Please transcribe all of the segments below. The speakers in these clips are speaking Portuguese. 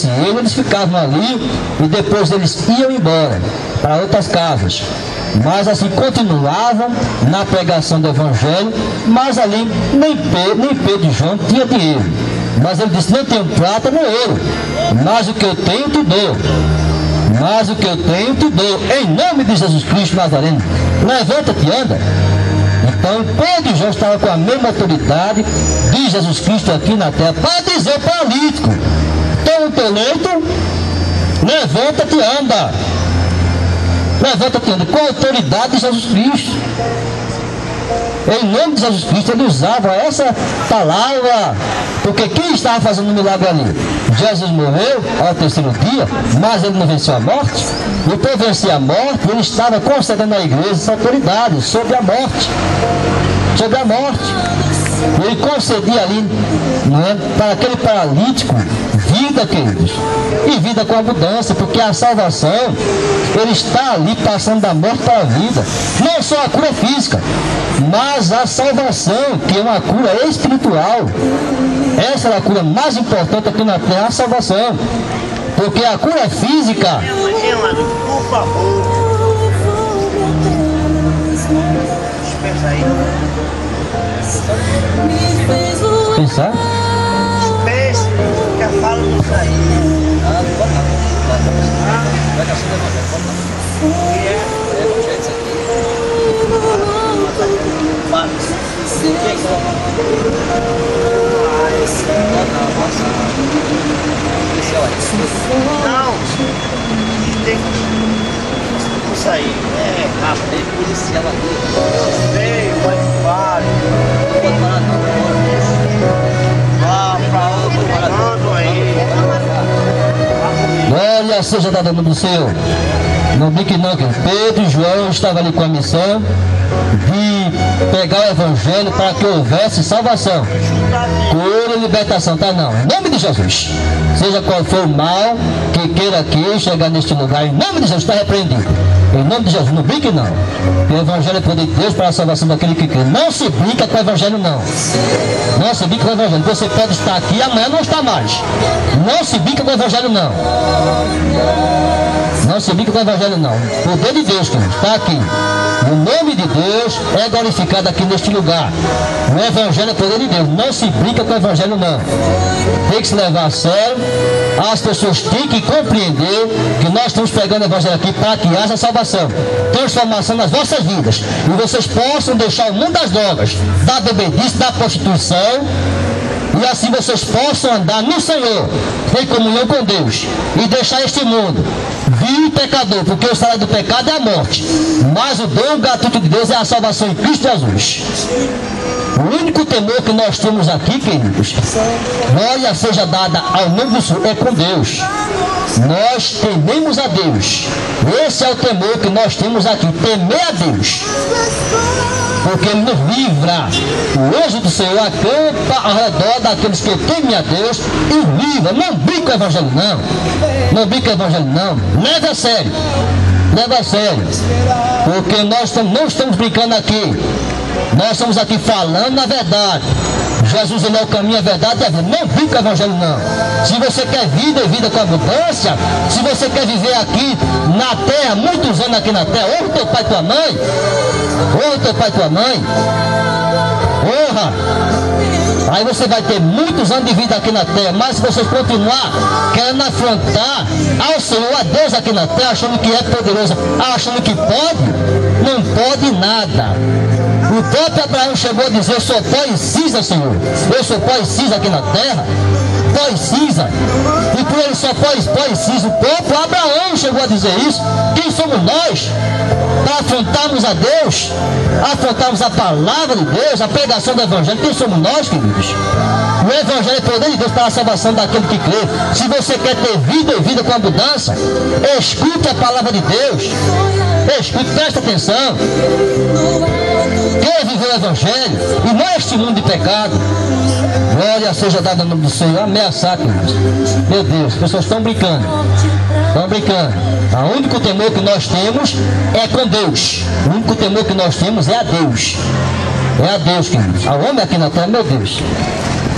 esse erro, eles ficavam ali e depois eles iam embora para outras casas. Mas assim continuavam na pregação do Evangelho, mas ali nem Pedro e João tinha dinheiro. Mas ele disse: não tenho prata nem ouro, mas o que eu tenho te dou. Mas o que eu tenho te dou. Em nome de Jesus Cristo Nazareno, levanta-te e anda. Então Pedro e João estavam com a mesma autoridade de Jesus Cristo aqui na terra para dizer ao paralítico: toma o teu leito, levanta-te e anda. Levanta-te e anda, com a autoridade de Jesus Cristo. Em nome de Jesus Cristo, ele usava essa palavra, porque quem estava fazendo o milagre ali? Jesus morreu ao terceiro dia, mas ele não venceu a morte. E por vencer a morte, ele estava concedendo à igreja essa autoridade sobre a morte. Sobre a morte. Ele concedia ali, não é, para aquele paralítico vida, queridos, e vida com abundância, porque a salvação, ele está ali passando da morte para a vida. Não só a cura física, mas a salvação, que é uma cura espiritual. Essa é a cura mais importante aqui na terra, a salvação. Porque a cura física... Por favor. Dispensa aí. Pensar? Dispensa, que a fala não sai. Vai dar sua não, tem que sair. É rápido, tem policial aqui. Veio, vai embora. Não pode parar, não. Vá pra outro, aí. Glória seja dada no nome do Senhor. Não brinque não, que Pedro e João estavam ali com a missão de pegar o Evangelho para que houvesse salvação, cura e libertação, tá não? Em nome de Jesus, seja qual for o mal que queira aqui chegar neste lugar, em nome de Jesus, está repreendido. Em nome de Jesus, não brinque não. O Evangelho é poder de Deus para a salvação daquele que crê. Não se brinca com o Evangelho não. Não se brinca com o Evangelho. Você pode estar aqui e amanhã não está mais. Não se brinca com o Evangelho não. Não se brinca com o Evangelho não. O poder de Deus, querido, está aqui. O nome de Deus é glorificado aqui neste lugar. O Evangelho é poder de Deus. Não se brinca com o Evangelho não. Tem que se levar a sério. As pessoas têm que compreender que nós estamos pegando o Evangelho aqui para que haja salvação, transformação nas vossas vidas, e vocês possam deixar o mundo das drogas, da bebedice, da prostituição, e assim vocês possam andar no Senhor, em comunhão com Deus, e deixar este mundo vil e pecador, porque o salário do pecado é a morte, mas o dom gratuito de Deus é a salvação em Cristo Jesus. O único temor que nós temos aqui, queridos, glória seja dada ao nome do Senhor, é com Deus. Nós tememos a Deus. Esse é o temor que nós temos aqui, temer a Deus, porque Ele nos livra. O anjo do Senhor acampa ao redor daqueles que temem a Deus e livra. Não brinca com o Evangelho não. Não brinca com o Evangelho não. Leve a sério. Leve a sério. Porque nós não estamos brincando aqui. Nós estamos aqui falando a verdade. Jesus, ele é o caminho, a verdade e a vida. Não brinca com o Evangelho não. Se você quer vida e vida com abundância, se você quer viver aqui na terra, muitos anos aqui na terra, honra teu pai e tua mãe. Honra teu pai e tua mãe. Honra. Aí você vai ter muitos anos de vida aqui na terra, mas se você continuar querendo afrontar ao Senhor, a Deus aqui na terra, achando que é poderoso, achando que pode, não pode nada. O próprio Abraão chegou a dizer: eu sou pó e cinza, Senhor. Eu sou pó e cinza aqui na terra. Pó e cinza. E por ele só pó e cinza. O próprio Abraão chegou a dizer isso. Quem somos nós para afrontarmos a Deus, afrontarmos a palavra de Deus, a pregação do Evangelho? Quem somos nós, queridos? O Evangelho é poder de Deus para a salvação daquele que crê. Se você quer ter vida e vida com abundância, escute a palavra de Deus. Escute, presta atenção. Quer viver o Evangelho e não este mundo de pecado. Glória seja dada no nome do Senhor. Ameaçar, queridos. Meu Deus, as pessoas estão brincando. Estão brincando. O único temor que nós temos é com Deus. O único temor que nós temos é a Deus. É a Deus, queridos. Ao homem aqui na terra, meu Deus.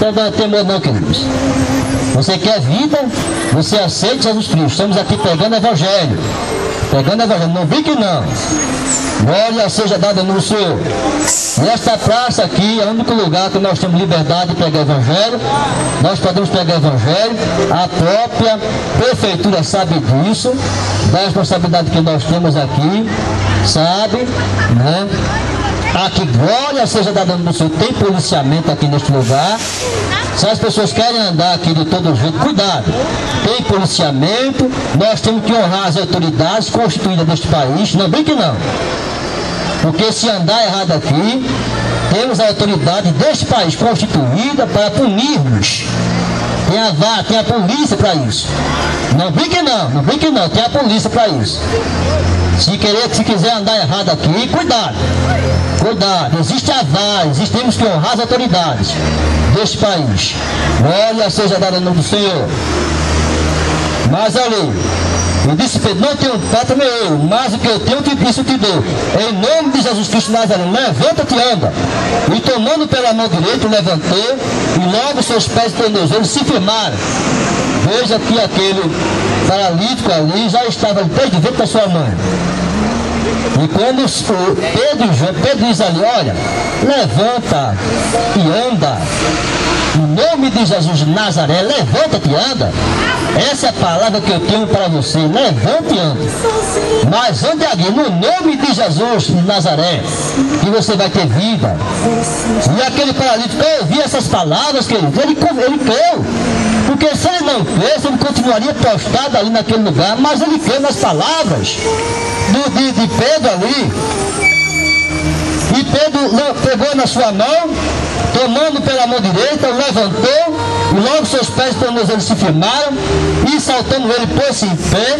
Não dá temor não, queridos. Você quer vida? Você aceita Jesus Cristo. Estamos aqui pegando Evangelho. Pegando Evangelho. Não brinque não. Glória seja dada no Senhor. Nesta praça aqui é o único lugar que nós temos liberdade de pregar Evangelho. Nós podemos pregar Evangelho. A própria prefeitura sabe disso, da responsabilidade que nós temos aqui, sabe, né? Aqui, glória seja dada no Senhor. Tem policiamento aqui neste lugar. Se as pessoas querem andar aqui de todo jeito, cuidado. Tem policiamento. Nós temos que honrar as autoridades constituídas deste país. Não brinque não. Porque se andar errado aqui, temos a autoridade deste país constituída para punirmos. Tem a VAR, tem a polícia para isso. Não brinque não, não brinque não, tem a polícia para isso. Se quiser andar errado aqui, cuidado. Cuidado, existe a VAR, temos que honrar as autoridades deste país. Glória seja dada no nome do Senhor. Mas ali, eu disse Pedro, não tenho prata nem ouro, mas o que eu tenho, isso te dou. Em nome de Jesus Cristo Nazareno, levanta-te e anda. E tomando pela mão direita, levantou, e logo seus pés e tornozelos se firmaram. Veja que aquele paralítico ali já estava desde dentro da sua mãe. E quando Pedro diz ali, olha, levanta e anda. Em nome de Jesus de Nazaré, levanta-te e anda. Essa é a palavra que eu tenho para você. Levante e ande. Mas ande aqui, no nome de Jesus de Nazaré, que você vai ter vida. E aquele paralítico, eu ouvi essas palavras, querido, ele creu. Porque se ele não cresce, ele continuaria prostrado ali naquele lugar. Mas ele creu nas palavras de Pedro ali. E Pedro pegou na sua mão, tomando pela mão direita, levantou, e logo seus pés e tornozelos se firmaram, e saltando ele, pôs-se em pé,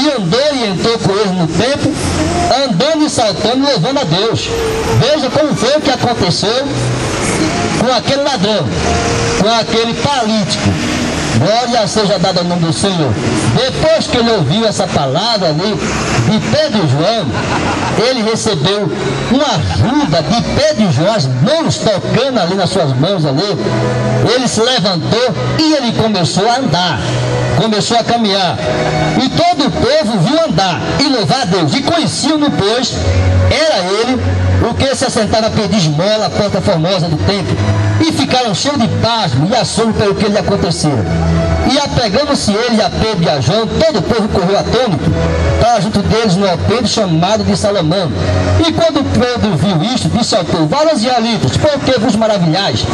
e andou e entrou com eles no templo, andando e saltando, louvando a Deus. Veja como foi o que aconteceu com aquele ladrão, com aquele paralítico. Glória seja dada ao nome do Senhor. Depois que ele ouviu essa palavra ali de Pedro e João, ele recebeu uma ajuda de Pedro e João, as mãos tocando ali nas suas mãos ali. Ele se levantou e ele começou a andar, começou a caminhar. E todo o povo viu andar e louvar a Deus. E conheciam-no, pois era ele o que se assentava a pedir esmola à porta formosa do templo. E ficaram cheios de pasmo e assombro pelo que lhe aconteceu. E apegando-se ele a Pedro e a João, todo o povo correu atônito para junto deles no alpendre chamado de Salomão. E quando Pedro viu isto, disse ao povo: varões israelitas, por que vos maravilhais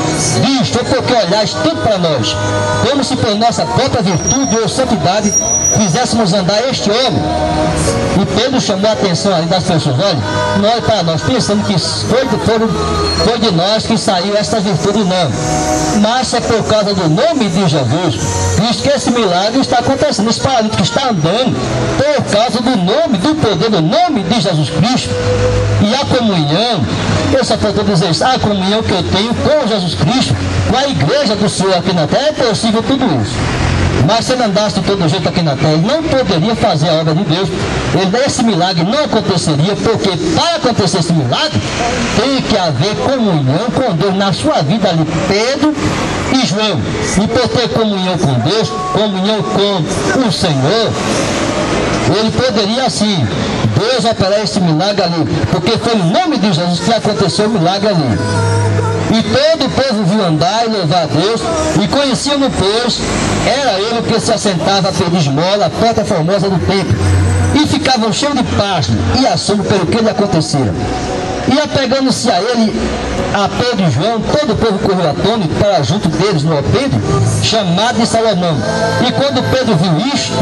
disto, ou por que olhais tanto para nós, como se por nossa própria virtude ou santidade fizéssemos andar este homem? E Pedro chamou a atenção ali das pessoas: olha, não olhe para nós, pensando que foi de nós que saiu esta virtude, não. Mas é por causa do nome de Jesus Cristo que esse milagre está acontecendo. Esse paralítico está andando por causa do nome, do poder do nome de Jesus Cristo. E a comunhão, eu só estou dizer isso, a comunhão que eu tenho com Jesus Cristo, com a igreja do Senhor aqui na terra, é possível tudo isso. Mas se ele andasse de todo jeito aqui na terra, ele não poderia fazer a obra de Deus. Esse milagre não aconteceria, porque para acontecer esse milagre, tem que haver comunhão com Deus na sua vida ali, Pedro e João. E por ter comunhão com Deus, comunhão com o Senhor, ele poderia assim, Deus operar esse milagre ali, porque foi no nome de Jesus que aconteceu o milagre ali. E todo o povo viu andar e louvar a Deus, e conheciam-no, pois era ele que se assentava a pedir esmola à porta formosa do templo. E ficavam cheios de pasmo e assombro pelo que lhe acontecera. E apegando-se a ele, a Pedro e João, todo o povo correu atônito para junto deles no alpendre, chamado de Salomão. E quando Pedro viu isto,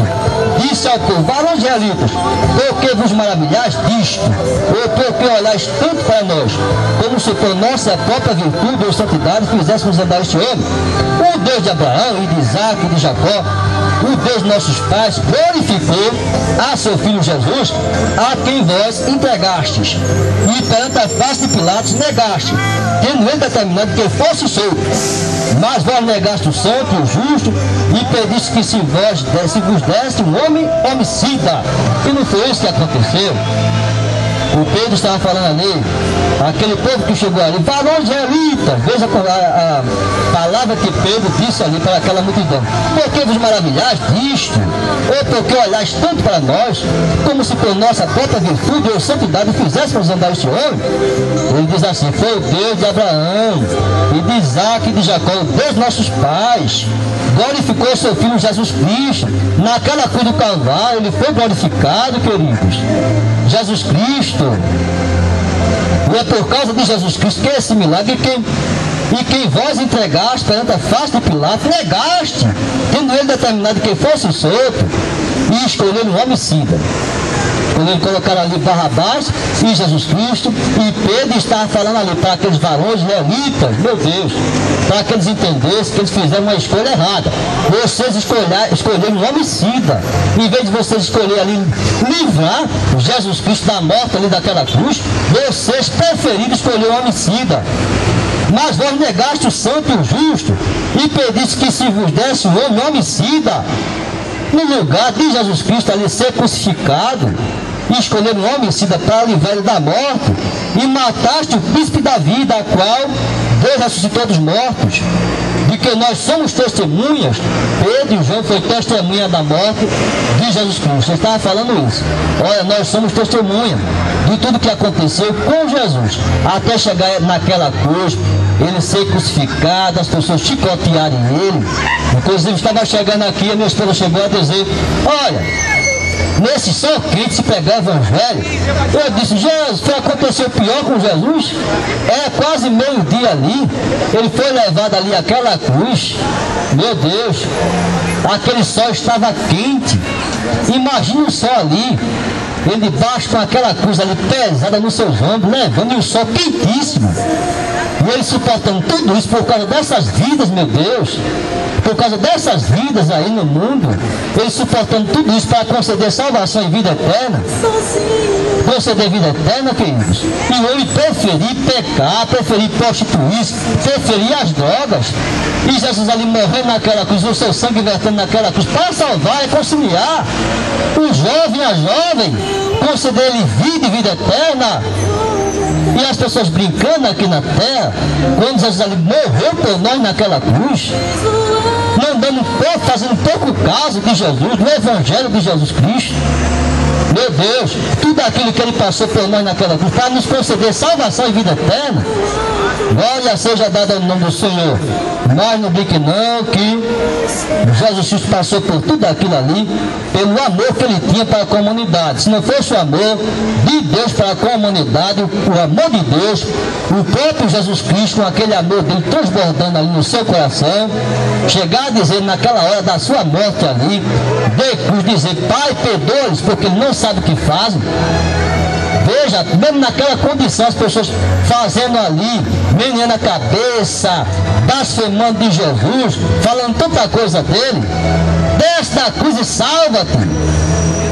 disse ao povo: varões israelitas, por que vos maravilhais disto? Ou por que olhais tanto para nós, como se por nossa própria virtude ou santidade fizéssemos andar este homem? O Deus de Abraão e de Isaac e de Jacó, o Deus de nossos pais, glorificou a seu Filho Jesus, a quem vós entregastes, e perante a face de Pilatos negaste, tendo ele determinado que fosse solto. Mas vós negaste o santo e o justo, e pediste que se vos desse um homem homicida. E não foi isso que aconteceu. O Pedro estava falando ali, aquele povo que chegou ali, varões israelitas, veja a palavra que Pedro disse ali para aquela multidão. Por que vos maravilhais disto? Ou porque olhais tanto para nós, como se por nossa própria virtude ou santidade fizéssemos andar este homem? Ele diz assim, foi o Deus de Abraão, e de Isaac e de Jacó, o Deus de nossos pais, glorificou seu Filho Jesus Cristo. Naquela cruz do Calvário, ele foi glorificado, queridos. Jesus Cristo. E é por causa de Jesus Cristo que é esse milagre. E quem vós entregaste perante a face de Pilato, negaste, tendo ele determinado que fosse solto, e escolheu um homicida. Quando ele colocaram ali Barrabás e Jesus Cristo, e Pedro estava falando ali para aqueles varões israelitas, meu Deus, para que eles entendessem que eles fizeram uma escolha errada. Vocês escolheram um homicida, em vez de vocês escolherem ali livrar Jesus Cristo da morte ali daquela cruz, vocês preferiram escolher um homicida. Mas vós negaste o santo e o justo, e pediste que se vos desse um homicida, no lugar de Jesus Cristo ali ser crucificado, e escolher um homicida para livrar ele da morte, e mataste o príncipe da vida, a qual Deus ressuscitou dos mortos, de que nós somos testemunhas. Pedro e João foi testemunha da morte de Jesus Cristo. Ele estava falando isso. Olha, nós somos testemunha de tudo que aconteceu com Jesus, até chegar naquela cruz, ele ser crucificado, as pessoas chicotearem ele. Inclusive estava chegando aqui, a minha esposa chegou a dizer, olha, nesse só crente se pregar evangelho. Eu disse, Jesus, foi aconteceu pior com Jesus? Era quase meio-dia ali, ele foi levado ali àquela cruz, meu Deus, aquele sol estava quente, imagine o sol ali, ele debaixo com aquela cruz ali pesada nos seus ombros, levando, e o sol quentíssimo, e ele suportando tudo isso por causa dessas vidas, meu Deus, por causa dessas vidas aí no mundo, ele suportando tudo isso para conceder salvação e vida eterna, conceder vida eterna, queridos. E ele preferir pecar, preferir prostituir-se, preferir as drogas, e Jesus ali morrendo naquela cruz, o seu sangue vertendo naquela cruz, para salvar e conciliar o jovem e a jovem, conceder-lhe vida e vida eterna. E as pessoas brincando aqui na terra, quando Jesus ali morreu por nós naquela cruz, não dando pouco, fazendo pouco caso de Jesus, do Evangelho de Jesus Cristo. Meu Deus, tudo aquilo que ele passou por nós naquela cruz, para nos conceder salvação e vida eterna. Glória seja dada ao nome do Senhor. Mas não brinque não, que Jesus Cristo passou por tudo aquilo ali, pelo amor que ele tinha para a comunidade. Se não fosse o amor de Deus para a humanidade, o amor de Deus, o próprio Jesus Cristo, com aquele amor dele transbordando ali no seu coração, chegar a dizer naquela hora da sua morte ali, de cruz, dizer, Pai, perdoa-lhes, porque ele não sabe o que fazem. Veja, mesmo naquela condição, as pessoas fazendo ali, meneando a cabeça, blasfemando de Jesus, falando tanta coisa dele, desce da cruz e salva-te.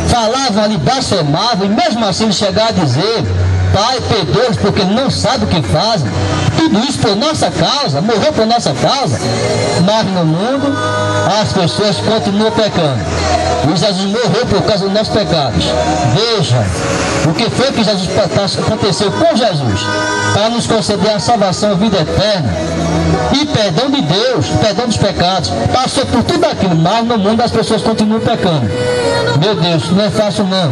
Falavam ali, blasfemavam, e mesmo assim ele chegar a dizer, Pai, perdoa-os, porque ele não sabe o que fazem. Tudo isso por nossa causa, morreu por nossa causa. Mas no mundo, as pessoas continuam pecando. E Jesus morreu por causa dos nossos pecados. Veja, o que foi que Jesus aconteceu com Jesus, para nos conceder a salvação, a vida eterna, e perdão de Deus, perdão dos pecados. Passou por tudo aquilo, mas no mundo as pessoas continuam pecando. Meu Deus, não é fácil não.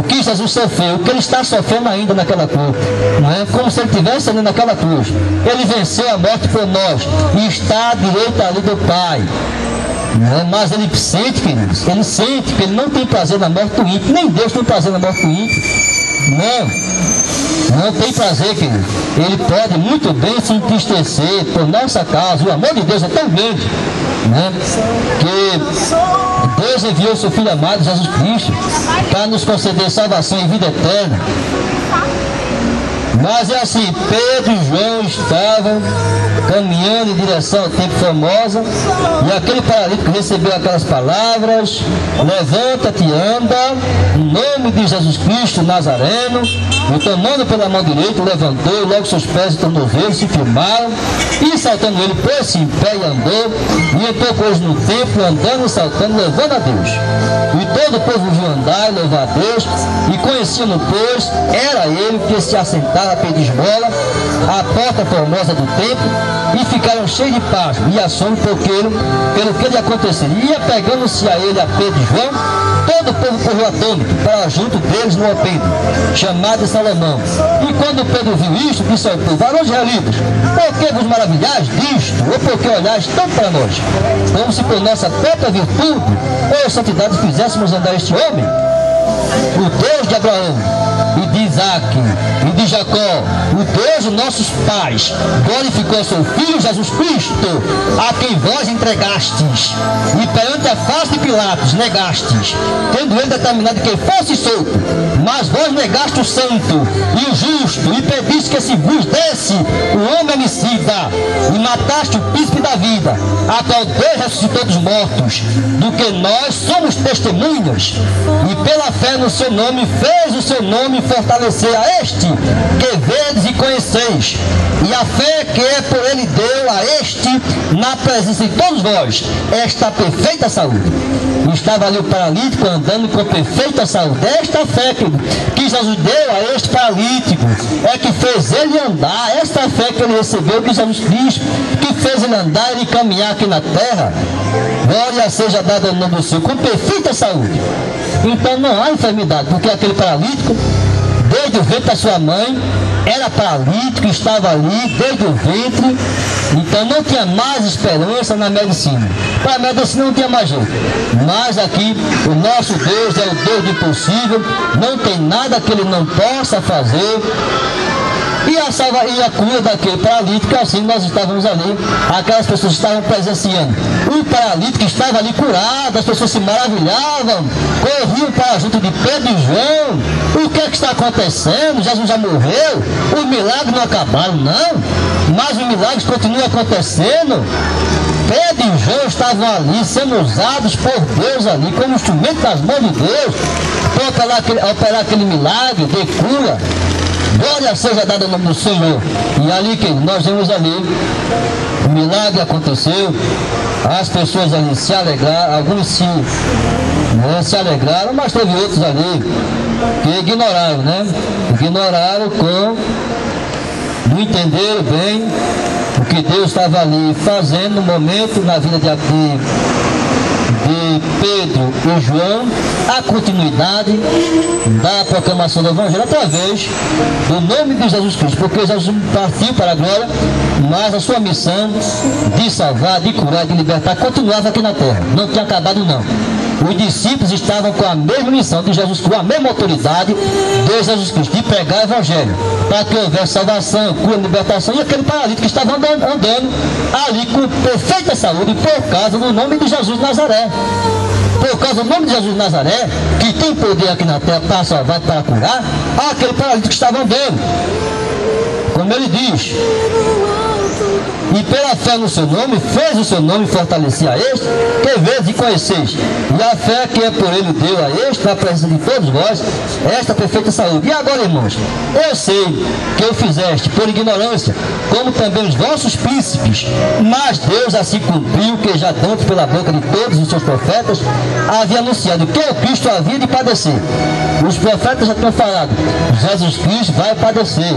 O que Jesus sofreu, o que ele está sofrendo ainda naquela cruz, não é como se ele estivesse ali naquela cruz. Ele venceu a morte por nós e está à direita ali do Pai. Não, mas ele sente, queridos, ele sente que ele não tem prazer na morte do ímpio, nem Deus tem prazer na morte do ímpio. Não tem prazer, querido. Ele pode muito bem se entristecer por nossa causa. O amor de Deus é tão grande, né, que Deus enviou seu Filho amado, Jesus Cristo, para nos conceder salvação e vida eterna. Mas é assim, Pedro e João estavam caminhando em direção ao templo Formosa, e aquele paralítico recebeu aquelas palavras: levanta-te e anda, em nome de Jesus Cristo Nazareno. E tomando pela mão direita, levantou, logo seus pés e tornozelos se firmaram, e saltando ele, pôs-se em pé e andou, e entrou com eles no templo, andando e saltando, louvando a Deus. E todo o povo viu andar e louvar a Deus, e conheciam-no, pois era ele que se assentava a pedir esmola à porta formosa do templo, e ficaram cheios de pasmo e assombro pelo que lhe aconteceria. E apegando-se a ele, a Pedro e João, todo o povo correu atônito para junto deles no alpendre, chamado Salomão. E quando Pedro viu isto, disse ao povo: varões israelitas, por que vos maravilhais disto? Ou por que olhais tanto para nós? Como se por nossa própria virtude ou santidade fizéssemos andar este homem? O Deus de Abraão, e de Isaac, e de Jacó, o Deus de nossos pais, glorificou seu Filho Jesus Cristo, a quem vós entregastes, e perante a face de Pilatos negastes, tendo ele determinado que fosse solto. Mas vós negaste o santo e o justo, e pediste que se vos desse o homem homicida, e mataste o príncipe da vida, a qual Deus ressuscitou dos mortos, do que nós somos testemunhas, e pela fé no seu nome fez o seu nome fortalecer a este que vedes e conheceis, e a fé que é por ele deu a este na presença de todos vós esta perfeita saúde. E estava ali o paralítico andando com perfeita saúde. Esta fé que Jesus deu a este paralítico é que fez ele andar. Esta fé que ele recebeu de Jesus Cristo, que fez ele andar e caminhar aqui na terra. Glória seja dada ao nome do Senhor, com perfeita saúde. Então não há enfermidade, porque aquele paralítico, desde o ventre da sua mãe, era paralítico, estava ali desde o ventre. Então não tinha mais esperança na medicina. Para a medicina não tinha mais jeito. Mas aqui o nosso Deus é o Deus do impossível, não tem nada que ele não possa fazer. E a cura daquele paralítico, assim nós estávamos ali, aquelas pessoas estavam presenciando. O paralítico estava ali curado, as pessoas se maravilhavam, corriam para junto de Pedro e João. O que é que está acontecendo? Jesus já morreu? Os milagres não acabaram, não? Mas os milagres continuam acontecendo. Pedro e João estavam ali, sendo usados por Deus ali, como instrumento das mãos de Deus, para operar aquele milagre de cura. Glória seja dada ao nome do Senhor. E ali que nós vemos ali, o milagre aconteceu, as pessoas ali se alegraram, alguns se alegraram, mas teve outros ali que ignoraram, né? Ignoraram não entenderam bem o que Deus estava ali fazendo no momento na vida de Pedro e João, a continuidade da proclamação do Evangelho através do nome de Jesus Cristo, porque Jesus partiu para a glória, mas a sua missão de salvar, de curar, de libertar continuava aqui na terra, não tinha acabado não. Os discípulos estavam com a mesma missão de Jesus, com a mesma autoridade de Jesus Cristo, de pregar o Evangelho, para que houvesse salvação, cura, libertação. E aquele paralítico que estava andando ali com perfeita saúde por causa do nome de Jesus de Nazaré. Por causa do nome de Jesus de Nazaré, que tem poder aqui na terra para salvar, para curar, aquele paralítico que estava andando. Como ele diz, e pela fé no seu nome, fez o seu nome fortalecer a este, que vedes e conheceis. E a fé que é por ele deu a este, na presença de todos vós, esta perfeita saúde. E agora, irmãos, eu sei que eu fizeste por ignorância, como também os vossos príncipes, mas Deus assim cumpriu, que já tanto pela boca de todos os seus profetas havia anunciado que o Cristo havia de padecer. Os profetas já tinham falado, Jesus Cristo vai padecer.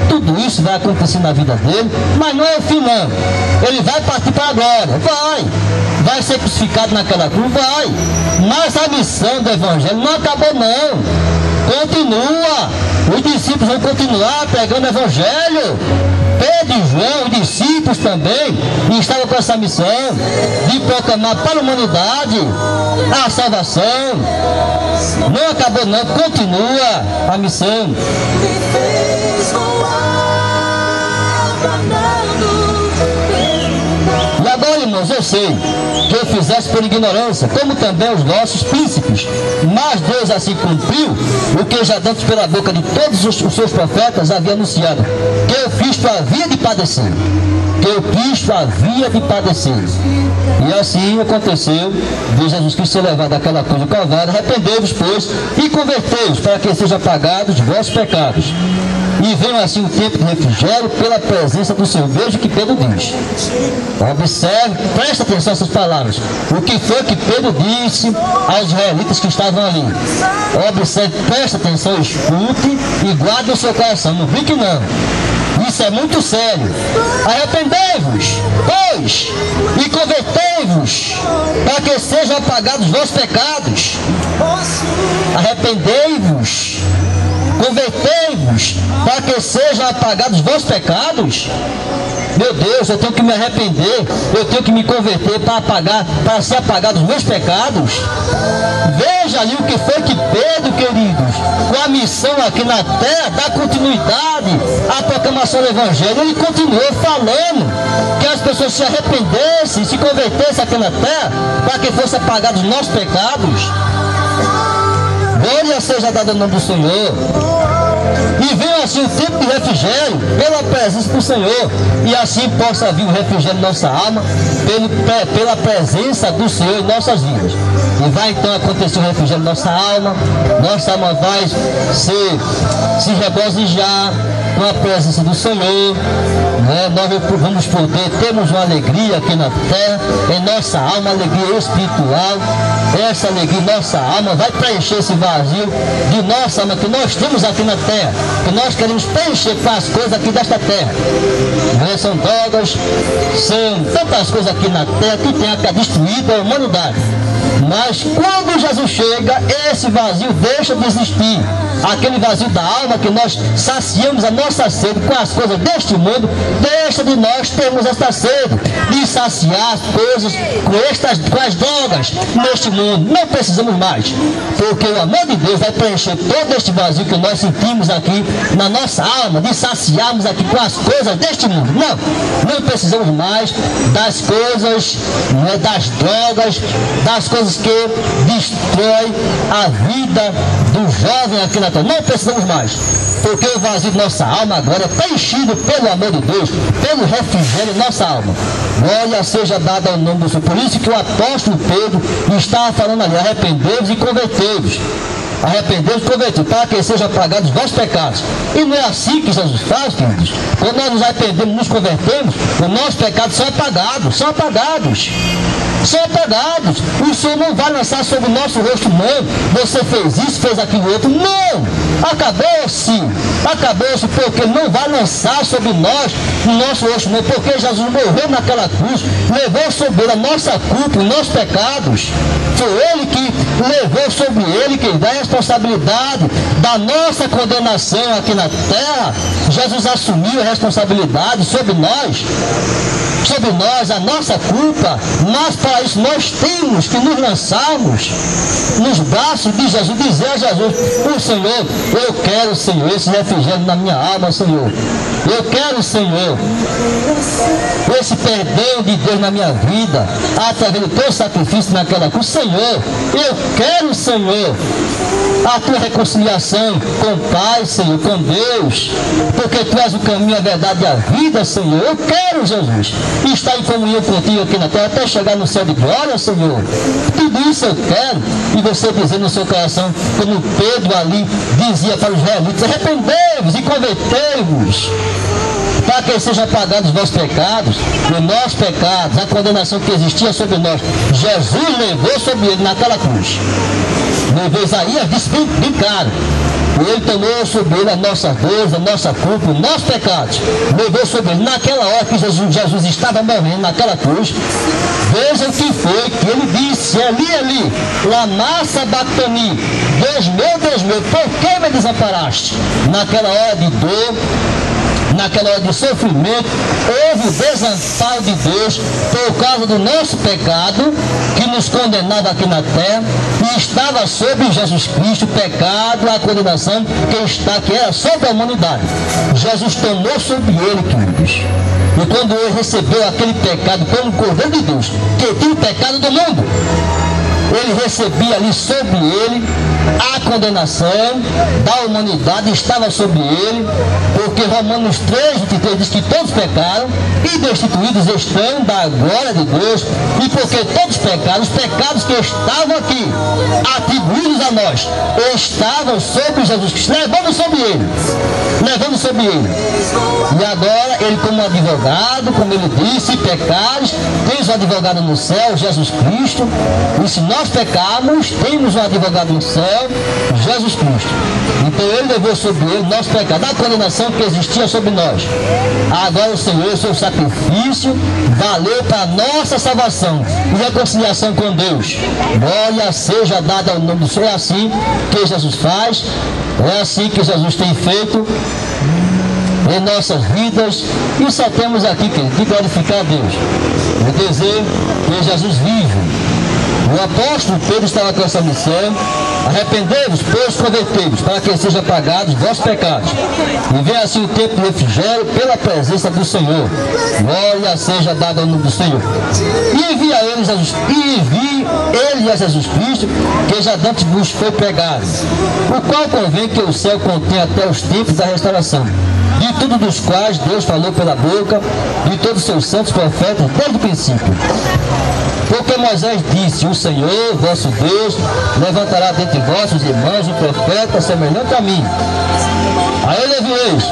Tudo isso vai acontecer na vida dele, mas não é o fim não. Ele vai partir para a glória, vai ser crucificado naquela cruz, vai. Mas a missão do Evangelho não acabou não, continua. Os discípulos vão continuar pregando o Evangelho. Pedro e João, os discípulos também, estavam com essa missão de proclamar para a humanidade a salvação. Não acabou não, continua a missão. E agora, irmãos, irmãos, eu sei que eu fizesse por ignorância, como também os nossos príncipes. Mas Deus assim cumpriu o que já antes pela boca de todos os seus profetas havia anunciado, que o Cristo havia de padecer. Que o Cristo havia de padecer. E assim aconteceu de Jesus Cristo ser levado daquela cruz do Calvário. Arrependei-vos, pois, e convertei-vos, para que sejam apagados os vossos pecados. E venham assim o tempo de refrigério pela presença do Senhor. Veja o que Pedro diz. Observe, presta atenção a essas palavras. O que foi que Pedro disse aos israelitas que estavam ali? Observe, presta atenção, escute e guarde o seu coração. Não brinque não. Isso é muito sério. Arrependei-vos, pois, e convertei-vos, para que sejam apagados os vossos pecados. Arrependei-vos, convertei-vos, para que sejam apagados os vossos pecados. Meu Deus, eu tenho que me arrepender, eu tenho que me converter para ser apagado os meus pecados. Veja ali o que foi que Pedro, queridos, com a missão aqui na terra, dá continuidade à proclamação do Evangelho. Ele continuou falando que as pessoas se arrependessem, se convertessem aqui na terra, para que fossem apagados os nossos pecados. Glória seja dada ao nome do Senhor. E venha assim o tempo de refrigério pela presença do Senhor, e assim possa vir o refrigério em nossa alma pela presença do Senhor em nossas vidas. E vai então acontecer o refrigério em nossa alma vai se regozijar com a presença do Senhor, né? Nós vamos poder, temos uma alegria aqui na terra, em nossa alma, alegria espiritual. Essa alegria em nossa alma vai preencher esse vazio de nossa alma que nós temos aqui na terra, que nós queremos preencher com as coisas aqui desta terra, né? São drogas, são tantas coisas aqui na terra que tem destruído a humanidade. Mas quando Jesus chega, esse vazio deixa de existir. Aquele vazio da alma que nós saciamos a nossa sede com as coisas deste mundo, deixa de nós termos esta sede de saciar as coisas com as drogas neste mundo. Não precisamos mais, porque o amor de Deus vai preencher todo este vazio que nós sentimos aqui na nossa alma, de saciarmos aqui com as coisas deste mundo. Não precisamos mais das coisas, né, das drogas, das coisas que destrói a vida do jovem aqui na terra. Não precisamos mais, porque o vazio de nossa alma agora é preenchido pelo amor de Deus, pelo refrigério de nossa alma. Glória seja dada ao nome do Senhor. Por isso que o apóstolo Pedro estava falando ali: arrependei-vos e convertei-vos. Arrependei-vos e convertei-vos, para que sejam apagados os vossos pecados. E não é assim que Jesus faz, queridos. Quando nós nos arrependemos, nos convertemos, os nossos pecados são apagados, são apagados. São apagados. O Senhor não vai lançar sobre o nosso rosto, não. Você fez isso, fez aquilo outro. Não! Acabou-se. Acabou-se, porque Ele não vai lançar sobre nós o nosso rosto, não. Porque Jesus morreu naquela cruz, levou sobre Ele a nossa culpa, os nossos pecados. Foi Ele que levou sobre Ele, que dá a responsabilidade da nossa condenação aqui na terra. Jesus assumiu a responsabilidade sobre nós, a nossa culpa. Mas para isso nós temos que nos lançarmos nos braços de Jesus, dizer a Jesus: o Senhor, eu quero, Senhor, esse refrigério na minha alma, Senhor. Eu quero, Senhor, esse perdão de Deus na minha vida, através do teu sacrifício naquela cruz. Senhor, eu quero, Senhor, a tua reconciliação com o Pai, Senhor, com Deus, porque tu és o caminho, a verdade e a vida, Senhor. Eu quero, Jesus, estar em comunhão contigo aqui na terra, até chegar no céu de glória, Senhor. Tudo isso eu quero. E você dizer no seu coração, como Pedro ali dizia para os israelitas: arrependei-vos e convertei-vos, para que sejam apagados os vossos pecados, os nossos pecados, a condenação que existia sobre nós, Jesus levou sobre ele naquela cruz. Levou. Isaías disse bem claro: Ele tomou sobre ele as nossas dores, a nossa culpa, os nossos pecados. Levou sobre ele. Naquela hora que Jesus estava morrendo naquela cruz, veja o que foi que ele disse: Eli, lama sabachthani, Deus meu, por que me desamparaste? Naquela hora de dor, naquela hora de sofrimento, houve o desamparo de Deus por causa do nosso pecado que nos condenava aqui na terra, e estava sobre Jesus Cristo o pecado, a condenação que era sobre a humanidade. Jesus tomou sobre ele, queridos. E quando ele recebeu aquele pecado como Cordeiro de Deus, que tira o pecado do mundo, ele recebia ali sobre ele a condenação da humanidade, estava sobre ele, porque Romanos 3:23 diz que todos pecaram e destituídos estão da glória de Deus, e porque todos pecaram, os pecados que estavam aqui, atribuídos a nós, estavam sobre Jesus Cristo, levando sobre ele. E agora, ele como advogado, como ele disse, pecares, tens um advogado no céu, Jesus Cristo, e se nós pecarmos, temos um advogado no céu, Jesus Cristo. Então ele levou sobre ele nosso pecado, a condenação que existia sobre nós. Agora o Senhor, seu sacrifício, valeu para a nossa salvação e reconciliação com Deus. Glória seja dada ao nome do Senhor. É assim que Jesus faz, é assim que Jesus tem feito em nossas vidas, e só temos aqui que glorificar a Deus e dizer que Jesus vive. O apóstolo Pedro estava com essa missão: arrependei-vos, pois convertei-vos, para que sejam apagados vossos pecados, e venha assim o tempo de refrigério pela presença do Senhor. Glória seja dada ao nome do Senhor. E envia ele a Jesus Cristo, que já dantes vos foi pregado, o qual convém que o céu contenha até os tempos da restauração, de tudo dos quais Deus falou pela boca de todos os seus santos profetas desde o princípio. Porque Moisés disse: o Senhor, vosso Deus, levantará dentre vossos irmãos um profeta semelhante a mim. A ele ouvireis,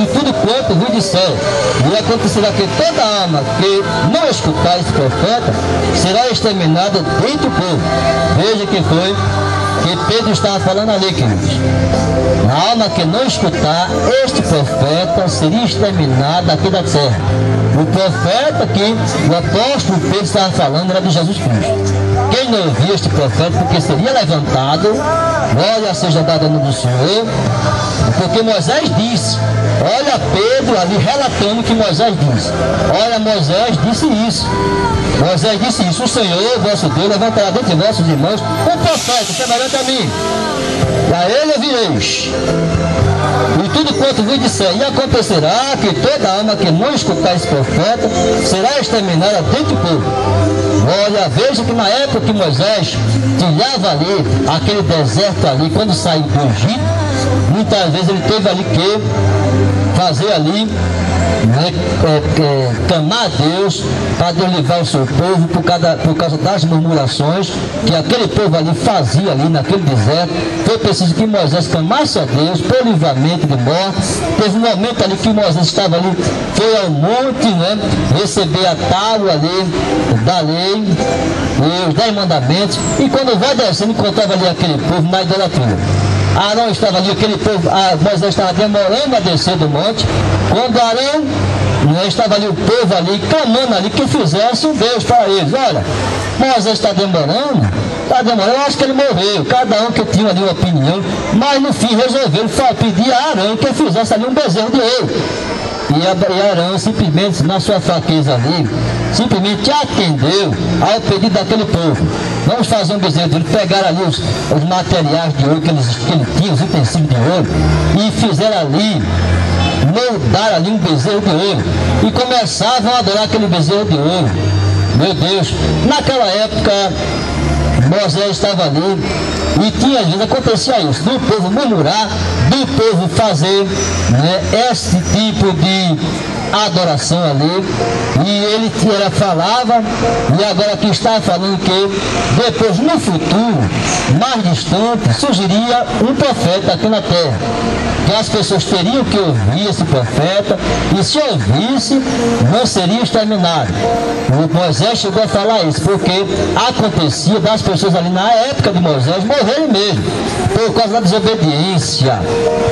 e tudo quanto vos disser, e acontecerá que toda alma que não escutar esse profeta será exterminada dentre o povo. Veja que foi que Pedro estava falando ali, queridos. A alma que não escutar este profeta seria exterminada aqui da terra. O profeta que o apóstolo Pedro estava falando era de Jesus Cristo. Quem não ouvia este profeta, porque seria levantado, glória seja dada no do Senhor, porque Moisés disse, olha Pedro ali relatando o que Moisés disse. Olha, Moisés disse isso. Moisés disse isso: o Senhor, vosso Deus, levantará dentre vossos irmãos um profeta semelhante a mim, e a ele ouvireis. E tudo quanto vos disser, e acontecerá que toda alma que não escutar esse profeta será exterminada dentro do povo. Olha, veja que na época que Moisés trilhava ali, aquele deserto ali, quando saiu do Egito, muitas vezes ele teve ali que fazer ali, clamar a Deus para Deus livrar o seu povo por causa das murmurações que aquele povo ali fazia ali naquele deserto. Foi preciso que Moisés clamasse a Deus por livramento de morte. Teve um momento ali que Moisés estava ali, foi ao monte, receber a tábua ali da lei e os 10 mandamentos, e quando vai descendo encontrava ali aquele povo na idolatria. Arão estava ali, aquele povo, Moisés estava demorando a descer do monte. Quando Arão estava ali, o povo ali, clamando ali que fizesse um Deus para eles. Olha, Moisés está demorando, eu acho que ele morreu. Cada um que tinha ali uma opinião, mas no fim resolveu pedir a Arão que fizesse ali um bezerro de ouro. E Arão simplesmente, na sua fraqueza ali, simplesmente atendeu ao pedido daquele povo. Vamos fazer um bezerro de ouro. Pegaram ali os materiais de ouro que ele tinha, os utensílios de ouro, e fizeram ali, moldaram ali um bezerro de ouro, e começavam a adorar aquele bezerro de ouro. Meu Deus, naquela época Moisés estava ali, e tinha, às vezes acontecia isso, do povo murmurar, do povo fazer esse tipo de adoração ali, e ele falava, e agora aqui está falando que depois, no futuro mais distante, surgiria um profeta aqui na terra, que as pessoas teriam que ouvir esse profeta, e se ouvisse, não seria exterminado. O Moisés chegou a falar isso, porque acontecia das pessoas ali na época de Moisés morrerem mesmo, por causa da desobediência,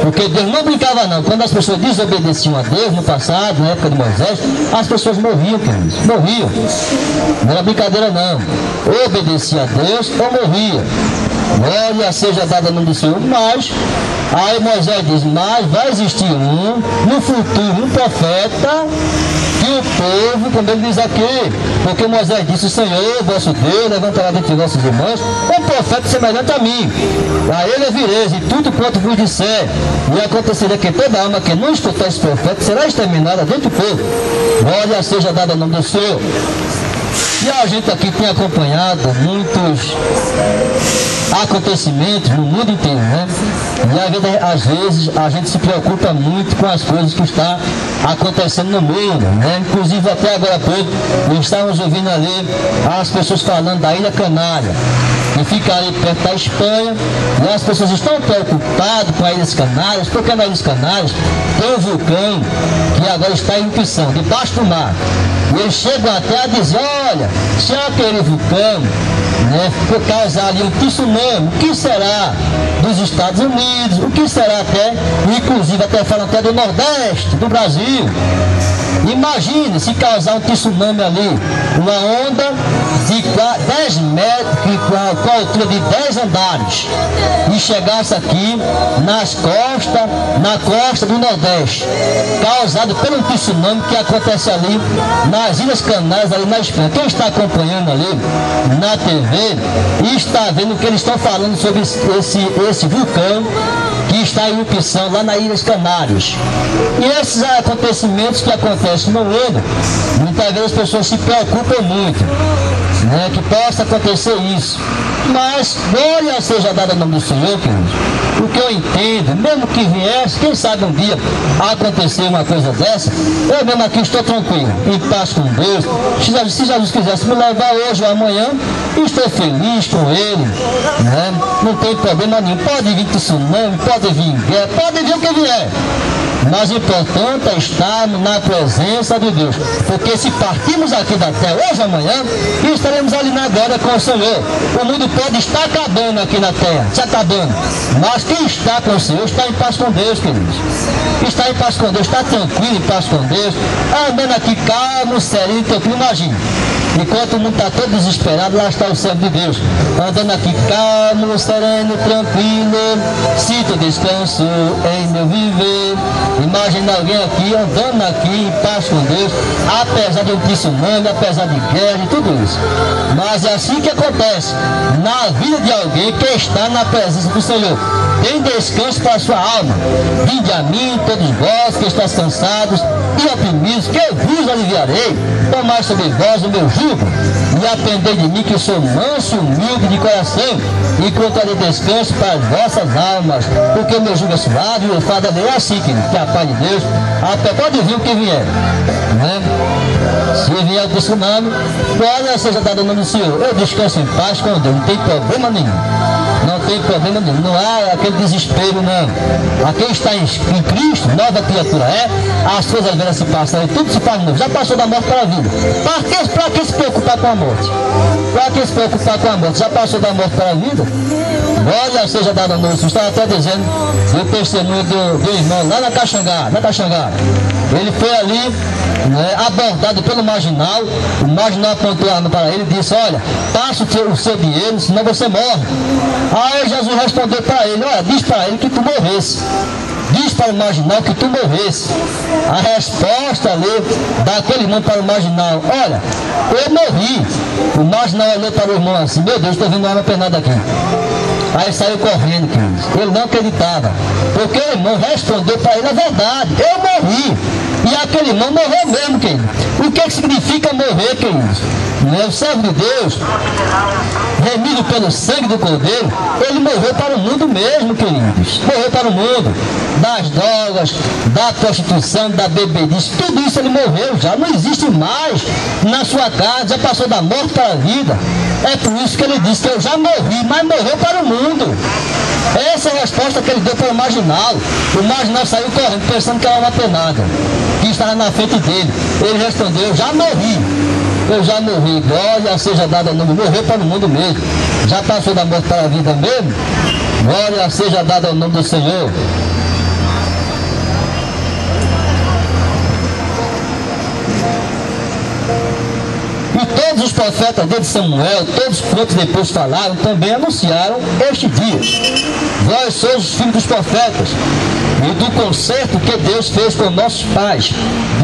porque Deus não brincava não. Quando as pessoas desobedeciam a Deus no passado, na época de Moisés, as pessoas morriam, queridos, morriam. Não era brincadeira não, ou obedecia a Deus ou morria. Glória seja dada ao nome do Senhor. Mas, aí Moisés diz, mas vai existir no futuro, um profeta, que o povo, como ele diz aqui, porque Moisés disse, o Senhor, vosso Deus, levantará dentre vossos irmãos, um profeta semelhante a mim. A ele ouvireis, e tudo quanto vos disser, e acontecerá que toda alma que não escutar esse profeta será exterminada dentro do povo. Glória seja dada ao nome do Senhor. E a gente aqui tem acompanhado muitos acontecimentos no mundo inteiro, né? E às vezes a gente se preocupa muito com as coisas que estão acontecendo no mundo, né? Inclusive até agora há pouco estávamos ouvindo ali as pessoas falando da Ilha Canária, que fica ali perto da Espanha, e as pessoas estão preocupadas com as Ilhas Canárias, porque nas Ilhas Canárias tem um vulcão que agora está em erupção, debaixo do mar. E eles chegam até a dizer, olha, se aquele vulcão, né, por causar ali um tsunami, o que será dos Estados Unidos, o que será até, inclusive até falam até do Nordeste, do Brasil. Imagine se causar um tsunami ali, uma onda de 10 metros, com a altura de 10 andares, e chegasse aqui na costa do Nordeste, causado por um tsunami que acontece ali nas Ilhas Canárias, ali na Espanha. Quem está acompanhando ali na TV está vendo o que eles estão falando sobre esse vulcão que está em erupção lá nas Ilhas Canárias. E esses acontecimentos que acontecem no mundo, muitas vezes as pessoas se preocupam muito, né, que possa acontecer isso. Mas glória seja dada ao nome do Senhor, queridos. O que eu entendo, mesmo que viesse, quem sabe um dia acontecer uma coisa dessa, eu mesmo aqui estou tranquilo, em paz com Deus. Se Jesus quisesse me levar hoje ou amanhã, estou feliz com Ele, né? Não tem problema nenhum. Pode vir tsunami, pode vir guerra, pode vir o que vier. Mas o importante é estarmos na presença de Deus, porque se partirmos aqui da terra hoje ou amanhã, estaremos ali na glória com o Senhor. O mundo pode estar acabando aqui na terra, se acabando, mas quem está com o Senhor está em paz com Deus, queridos. Está em paz com Deus, está tranquilo, em paz com Deus, andando aqui calmo, sereno, tranquilo. Imagine, enquanto o mundo está todo desesperado, lá está o servo de Deus, andando aqui calmo, sereno, tranquilo, sinto descanso em meu viver. Imagina alguém aqui, andando aqui em paz com Deus, apesar de um tsunami, apesar de guerra e tudo isso. Mas é assim que acontece na vida de alguém que está na presença do Senhor. Tem descanso para a sua alma. Vinde a mim, todos vós que estáis cansados e oprimidos, que eu vos aliviarei. Tomai sobre vós o meu jugo e aprendei de mim, que sou manso e humilde de coração, e encontrarei descanso para as vossas almas, porque o meu jugo é suave e o fardo é assim, que a paz de Deus, até pode vir o que vier, né? Se vier o tsunami, glória seja dada ao nome do Senhor. Eu descanso em paz com Deus, não tem problema nenhum. Não tem problema nenhum, não há aquele desespero, não. A quem está em Cristo, nova criatura é, as coisas velhas se passam, tudo se faz novo. Já passou da morte para a vida. Para que se preocupar com a morte? Para que se preocupar com a morte? Já passou da morte para a vida? Glória seja dada ao nome do Senhor. Estava até dizendo o testemunho do irmão lá na Caxangá. Ele foi ali, né, abordado pelo marginal. O marginal apontou a arma para ele e disse, olha, passa o seu dinheiro, senão você morre. Aí Jesus respondeu para ele, olha, diz para ele que tu morresse. Diz para o marginal que tu morresse. A resposta ali daquele irmão para o marginal, olha, eu morri. O marginal olhou para o irmão assim, meu Deus, estou vendo uma arma penada aqui. Aí saiu correndo, queridos. Ele não acreditava, porque o irmão respondeu para ele a verdade, eu morri. E aquele irmão morreu mesmo, querido. O que significa morrer, queridos? Não é o servo de Deus, remido pelo sangue do Cordeiro, ele morreu para o mundo mesmo, queridos. Morreu para o mundo das drogas, da prostituição, da bebedice, tudo isso ele morreu já, não existe mais na sua casa, já passou da morte para a vida. É por isso que ele disse que eu já morri, mas morreu para o mundo. Essa é a resposta que ele deu para o marginal. O marginal saiu correndo pensando que era uma penada que estava na frente dele. Ele respondeu, eu já morri. Eu já morri, glória seja dada ao nome, morreu para o mundo mesmo. Já passou da morte para a vida mesmo? Glória seja dada ao nome do Senhor. E todos os profetas desde Samuel, todos quantos depois falaram, também anunciaram este dia. Vós sois os filhos dos profetas, e do concerto que Deus fez com nossos pais,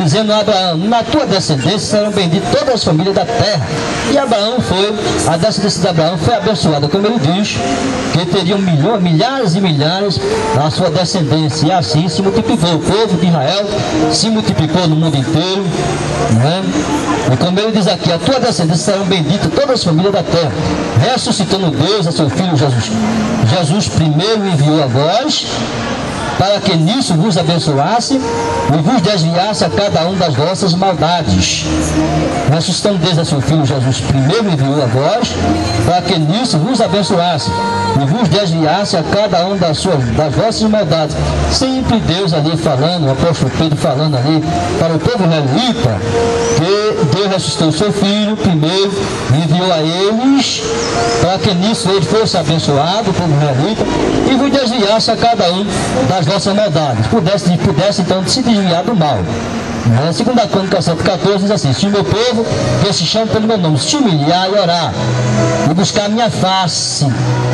dizendo a Abraão: na tua descendência serão benditas todas as famílias da terra. E Abraão a descendência de Abraão foi abençoada, como ele diz, que teriam milhares e milhares na sua descendência. E assim se multiplicou. O povo de Israel se multiplicou no mundo inteiro, né? E como ele diz aqui: a tua descendência serão benditas todas as famílias da terra. Ressuscitando Deus a seu Filho Jesus. Jesus primeiro enviou a vós, para que nisso vos abençoasse e vos desviasse a cada um das vossas maldades. Ressuscitando Deus a seu Filho Jesus primeiro enviou a vós, para que nisso vos abençoasse e vos desviasse a cada um das vossas maldades. Sempre Deus ali falando, o apóstolo Pedro falando ali para o povo israelita, que Deus ressuscitou o seu Filho primeiro e enviou a eles, para que nisso ele fosse abençoado, o povo israelita, e vos desviasse a cada um das vossas maldades, pudesse então se desviar do mal. Segunda Crônicas 7,14 diz assim: se o meu povo, que se chama pelo meu nome, se humilhar e orar, e buscar a minha face,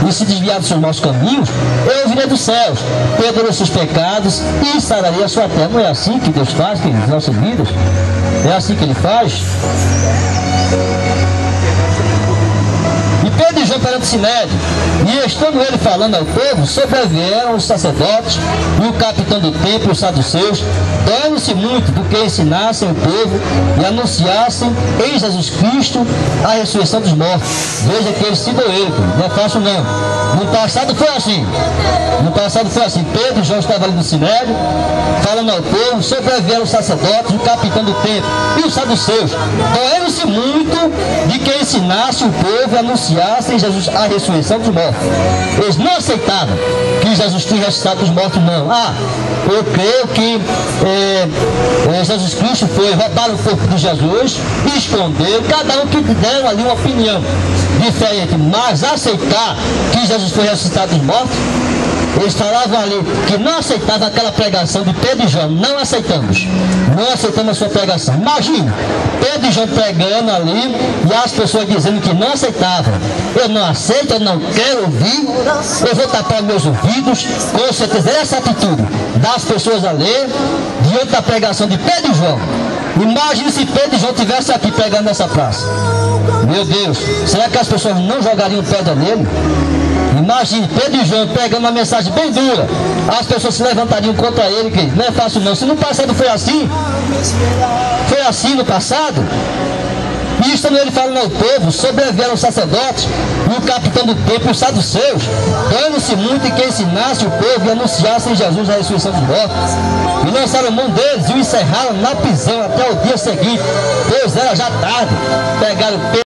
e se desviar dos seus maus caminhos, eu ouvirei dos céus, perdoarei os seus pecados e sararei a sua terra. Não é assim que Deus faz, que nas nossas vidas? É assim que Ele faz? E Pedro e João perante o Sinédrio, e estando ele falando ao povo, sobrevieram os sacerdotes e o capitão do templo e os saduceus, dando-se muito do que ensinassem o povo e anunciassem em Jesus Cristo a ressurreição dos mortos. Veja que eles se doeram, não é fácil não. No passado foi assim. Pedro e João estavam ali no Sinédrio, falando ao povo, sobrevieram os sacerdotes, o capitão do templo e os saduceus, doeram-se muito de que ensinasse o povo e anunciassem Jesus a ressurreição dos mortos. Eles não aceitavam que Jesus tinha ressuscitado dos mortos, não. Eu creio que Jesus Cristo foi roubar o corpo de Jesus, esconder, cada um que deram ali uma opinião diferente, mas aceitar que Jesus foi ressuscitado dos mortos, eles falavam ali que não aceitavam aquela pregação de Pedro e João. Não aceitamos a sua pregação. Imagina, Pedro e João pregando ali e as pessoas dizendo que não aceitavam. Eu não aceito, eu não quero ouvir, eu vou tapar meus ouvidos. Com certeza, essa atitude das pessoas ali diante da pregação de Pedro e João. Imagine se Pedro e João estivessem aqui pregando nessa praça. Meu Deus, será que as pessoas não jogariam pedra nele? Imagine Pedro e João pegando uma mensagem bem dura, as pessoas se levantariam contra ele, que não é fácil não. Se no passado foi assim no passado. E estando ele falando ao povo, sobrevieram os sacerdotes e o capitão do templo e os saduceus, dando-se muito em que ensinasse o povo e anunciassem Jesus a ressurreição dos mortos. E lançaram mão deles e o encerraram na prisão até o dia seguinte, pois era já tarde. Pegaram Pedro